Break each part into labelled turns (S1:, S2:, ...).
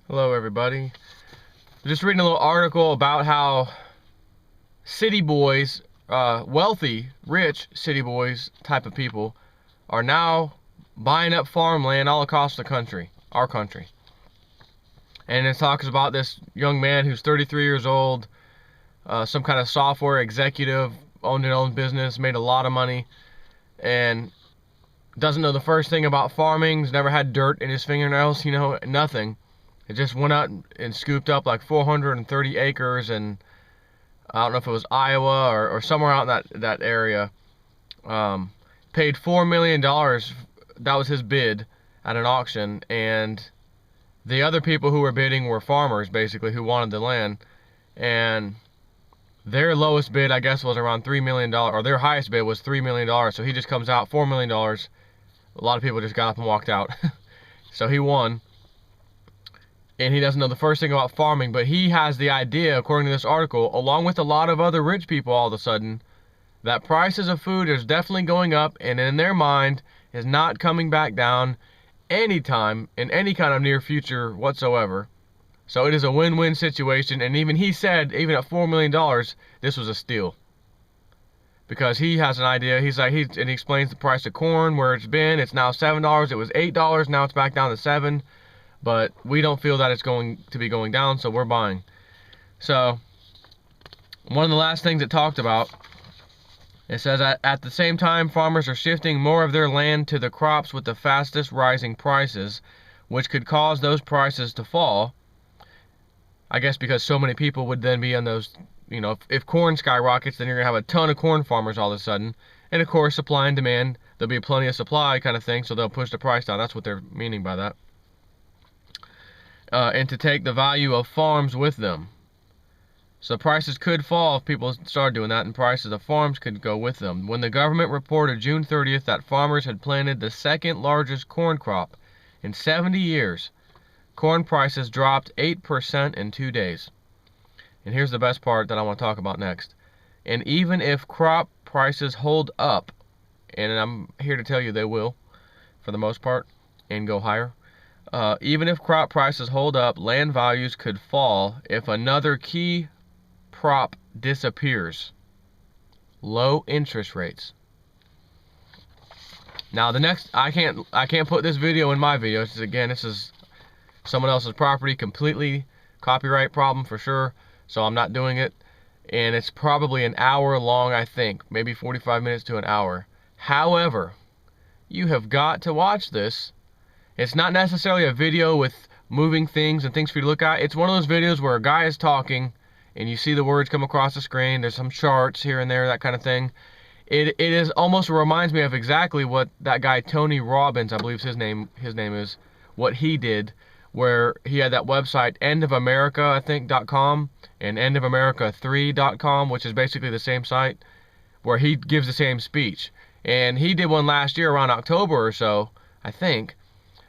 S1: Hello everybody. Just reading a little article about how city boys, wealthy, rich city boys type of people, are now buying up farmland all across the country, our country. And it talks about this young man who's 33 years old, some kind of software executive, owned his own business, made a lot of money, and doesn't know the first thing about farming, has never had dirt in his fingernails, nothing. It just went out and scooped up like 430 acres, and I don't know if it was Iowa or somewhere out in that area. Paid $4 million. That was his bid at an auction, and the other people who were bidding were farmers, basically, who wanted the land, and their lowest bid, I guess, was around $3 million, or their highest bid was $3 million. So he just comes out $4 million. A lot of people just got up and walked out. So he won. And he doesn't know the first thing about farming, but he has the idea, according to this article, along with a lot of other rich people all of a sudden, that prices of food is definitely going up, and in their mind is not coming back down anytime in any kind of near future whatsoever. So it is a win-win situation, and even he said, even at $4 million, this was a steal. Because he has an idea, and he explains the price of corn, where it's been. It's now $7, it was $8, now it's back down to $7. But we don't feel that it's going to be going down, so we're buying. So, one of the last things it talked about, it says that at the same time, farmers are shifting more of their land to the crops with the fastest rising prices, which could cause those prices to fall. I guess because so many people would then be on those, if corn skyrockets, then you're going to have a ton of corn farmers all of a sudden. And of course, supply and demand, there'll be plenty of supply kind of thing, so they'll push the price down. That's what they're meaning by that. And to take the value of farms with them. So prices could fall if people start doing that, and prices of farms could go with them. When the government reported June 30th that farmers had planted the second largest corn crop in 70 years, corn prices dropped 8% in 2 days. And here's the best part that I want to talk about next. And even if crop prices hold up, and I'm here to tell you they will, for the most part, and go higher, even if crop prices hold up, land values could fall if another key prop disappears. Low interest rates. Now the next, I can't put this video in my video. This is someone else's property, completely copyright problem for sure. So I'm not doing it, and it's probably an hour long, I think, maybe 45 minutes to an hour. However, you have got to watch this. It's not necessarily a video with moving things and things for you to look at. It's one of those videos where a guy is talking and you see the words come across the screen. There's some charts here and there, that kind of thing. It is almost reminds me of exactly what that guy Tony Robbins, I believe his name is, what he did, where he had that website endofamerica, I think, .com and endofamerica3.com, which is basically the same site, where he gives the same speech. And he did one last year around October or so, I think.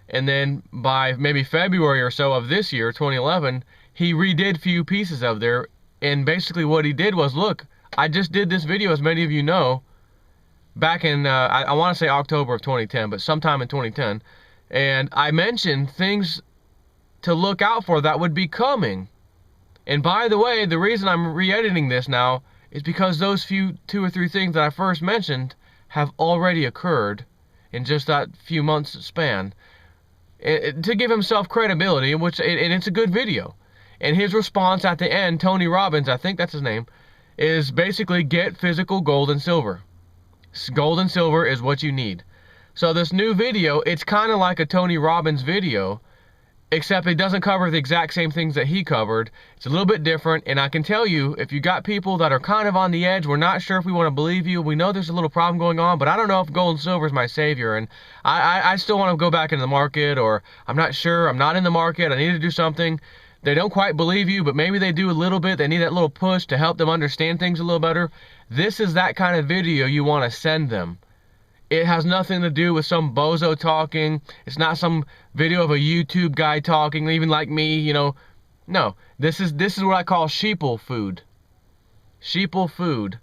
S1: And then by maybe February or so of this year, 2011, he redid a few pieces of there. And basically what he did was, look, I just did this video, as many of you know, back in, I want to say October of 2010, but sometime in 2010. And I mentioned things to look out for that would be coming. And by the way, the reason I'm re-editing this now is because those two or three things that I first mentioned have already occurred in just that few months span. To give himself credibility, and it's a good video. And his response at the end, Tony Robbins, I think that's his name, is basically get physical gold and silver. Gold and silver is what you need. So this new video, it's kind of like a Tony Robbins video, except it doesn't cover the exact same things that he covered. It's a little bit different, and I can tell you, if you got people that are kind of on the edge, we're not sure if we want to believe you, we know there's a little problem going on, but I don't know if gold and silver is my savior, and I still want to go back into the market, or I'm not sure, I'm not in the market, I need to do something. They don't quite believe you, but maybe they do a little bit. They need that little push to help them understand things a little better. This is that kind of video you want to send them. It has nothing to do with some bozo talking. It's not some video of a YouTube guy talking, even like me, No, this is what I call sheeple food. Sheeple food,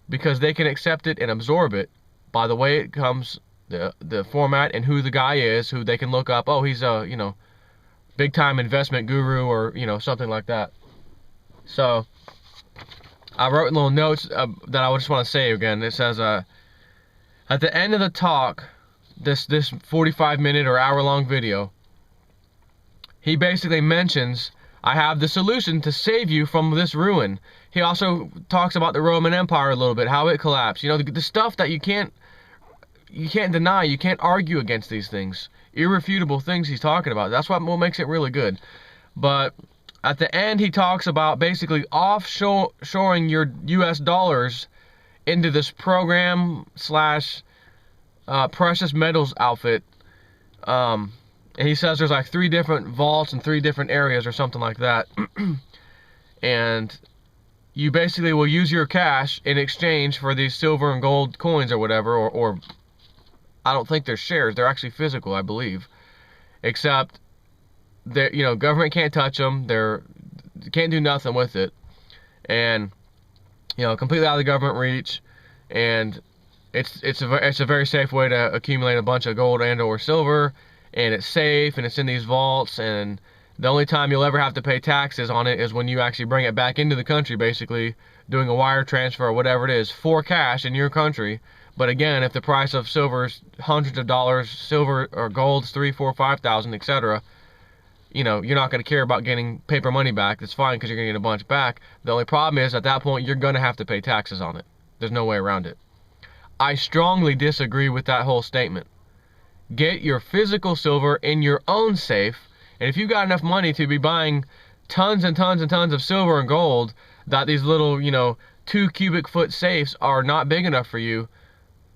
S1: because they can accept it and absorb it by the way it comes, the format, and who the guy is, who they can look up. Oh, he's big time investment guru or, you know, something like that. So I wrote little notes that I just want to say again. It says, at the end of the talk, this 45-minute or hour-long video, he basically mentions, I have the solution to save you from this ruin. He also talks about the Roman Empire a little bit, how it collapsed. You know, the stuff that you can't deny, you can't argue against these things. Irrefutable things he's talking about. That's what makes it really good. But at the end, he talks about basically offshoring your US dollars into this program slash precious metals outfit. And he says there's like 3 different vaults in 3 different areas or something like that. And you basically will use your cash in exchange for these silver and gold coins or whatever, or I don't think they're shares. They're actually physical, I believe. Except that, you know, government can't touch them. They can't do nothing with it. And, you know, completely out of the government reach. And it's a very safe way to accumulate a bunch of gold and or silver. And it's safe, and it's in these vaults, and the only time you'll ever have to pay taxes on it is when you actually bring it back into the country, basically doing a wire transfer or whatever it is for cash in your country. But again, if the price of silver is hundreds of dollars, silver or gold's 3, 4, 5,000, etc., you know, you're not going to care about getting paper money back. It's fine because you're going to get a bunch back. The only problem is at that point you're going to have to pay taxes on it. There's no way around it. I strongly disagree with that whole statement. Get your physical silver in your own safe, and if you've got enough money to be buying tons and tons and tons of silver and gold, that these little, you know, 2 cubic foot safes are not big enough for you,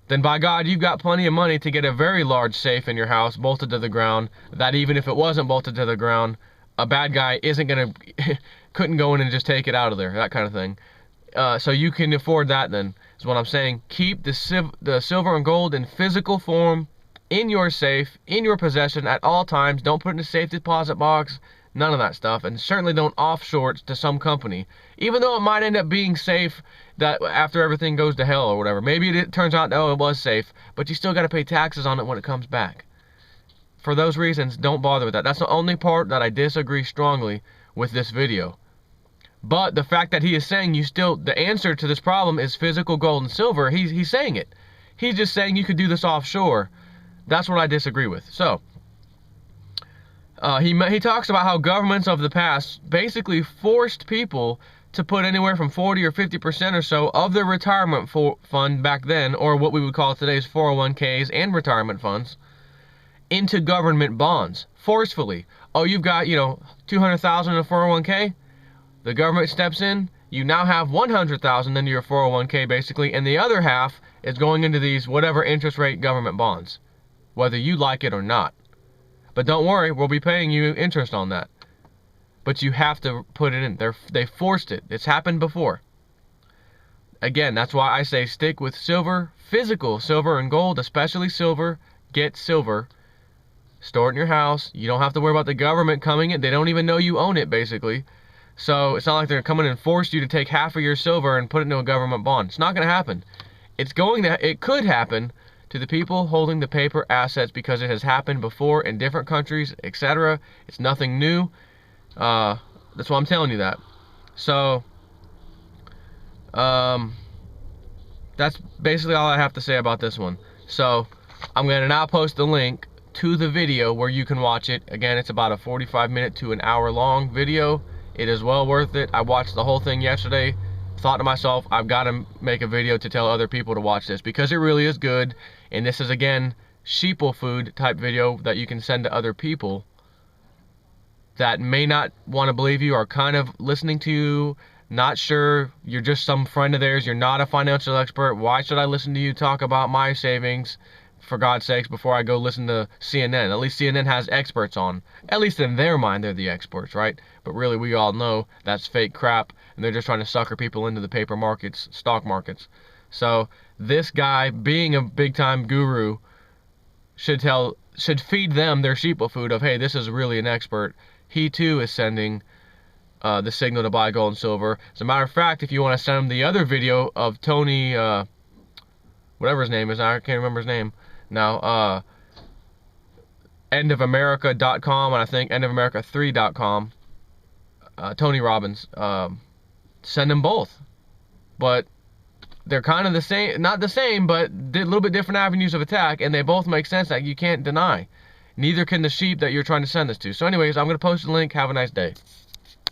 S1: then by God, you've got plenty of money to get a very large safe in your house bolted to the ground, that even if it wasn't bolted to the ground, a bad guy couldn't go in and just take it out of there, that kind of thing. So you can afford that then, is what I'm saying. Keep the silver and gold in physical form, in your safe, in your possession at all times. Don't put it in a safe deposit box, none of that stuff. And certainly don't offshore it to some company. Even though it might end up being safe that after everything goes to hell or whatever. Maybe it turns out, oh, it was safe, but you still got to pay taxes on it when it comes back. For those reasons, don't bother with that. That's the only part that I disagree strongly with this video. But the fact that he is saying the answer to this problem is physical gold and silver, he's saying it. He's just saying you could do this offshore. That's what I disagree with. So, he talks about how governments of the past basically forced people to put anywhere from 40 or 50% or so of their retirement fund back then, or what we would call today's 401ks and retirement funds, into government bonds, forcefully. Oh, you've got, you know, 200,000 in a 401k? The government steps in, you now have 100,000 into your 401k basically, and the other half is going into these whatever interest rate government bonds, whether you like it or not. But don't worry, we'll be paying you interest on that. But you have to put it in. They forced it. It's happened before. Again, that's why I say stick with silver, physical silver and gold, especially silver. Get silver. Store it in your house. You don't have to worry about the government coming in. They don't even know you own it, basically. So it's not like they're coming and forced you to take half of your silver and put it into a government bond. It's not going to happen. It could happen to the people holding the paper assets because it has happened before in different countries, etc. It's nothing new. That's why I'm telling you that. So, that's basically all I have to say about this one. So, I'm going to now post the link to the video where you can watch it. Again, it's about a 45-minute to an hour long video. It is well worth it. I watched the whole thing yesterday. Thought to myself, I've got to make a video to tell other people to watch this because it really is good. And this is, again, sheeple food type video that you can send to other people that may not want to believe you, are kind of listening to you, not sure, you're just some friend of theirs, you're not a financial expert. Why should I listen to you talk about my savings, for God's sakes, before I go listen to CNN? At least CNN has experts on. At least in their mind, they're the experts, right? But really, we all know that's fake crap, and they're just trying to sucker people into the paper markets, stock markets. So, this guy, being a big-time guru, should feed them their sheeple food of, hey, this is really an expert. He too is sending the signal to buy gold and silver. As a matter of fact, if you want to send him the other video of Tony, whatever his name is, I can't remember his name now, endofamerica.com and I think endofamerica3.com. Tony Robbins. Send them both. But they're kind of the same, not the same, but a little bit different avenues of attack, and they both make sense that you can't deny. Neither can the sheep that you're trying to send this to. So anyways, I'm going to post the link. Have a nice day.